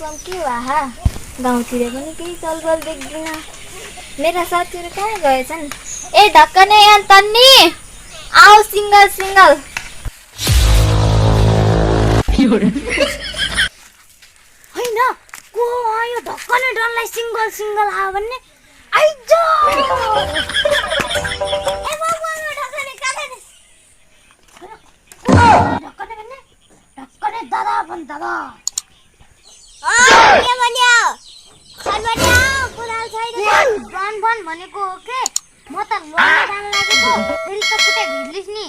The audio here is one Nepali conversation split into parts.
मौसम के वाहा गाउँतिर पनि केही चलबल देख्दिन। मेरा साथीहरू कहाँ गएछन्? ए ढक्कने यहाँ तन्नी आओ सिंगल सिंगल। हैन को आयो ढक्कने डनलाई सिंगल सिंगल आयो भन्ने आइजो। ए बाबु ढक्कने काले ढक्कने भन्ने ढक्कने दादा भन् दादा। के भन्यो? खन भन्यो कुराल छैन। भन भन भनेको हो के म त लड्न जान लागेको फेरि त पुटे भिड्लिस नि।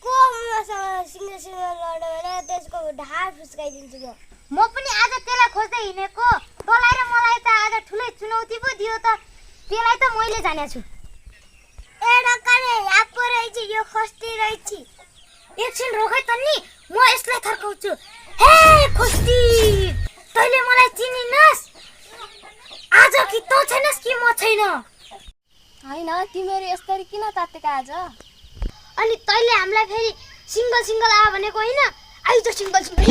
को मसँग सिंगल सिंगल लड्यो भने त्यसको ढाड फुस्काइदिन्छु म। म पनि आज त्यसलाई खोज्दै हिँडेको तँलाई र मलाई त आज ठुलै चुनौती पो दियो त त्यसलाई त मैले जानेको छु। ए ढक्कने आप्पो रहेछ यो खस्ती रहेछ। एकछिन रोकै त नि म यसलाई थर्काउँछु। हे खोस्ती तैले मलाई चिनिनस्? आज कि तँ छैनस् कि म छैन? हैन तिमीहरू यसरी किन तातेका आज? अनि तैले हामीलाई फेरि सिंगल सिंगल आ भनेको हैन? आइज सिंगल सिंगल।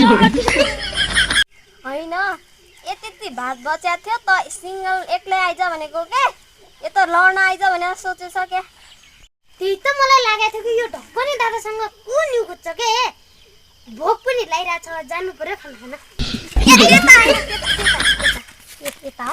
हैन यति भात बच्या थियो त सिंगल एक्लै आइज भनेको के? यो त लड्न आइज भनेर सोचेछ के? त्यही त मलाई लागेको थियो कि यो ढक्कने दादासँग को न्यु खोज्छ के? भोक पनि लागिरहेछ जानु पर्यो खाना खान। यता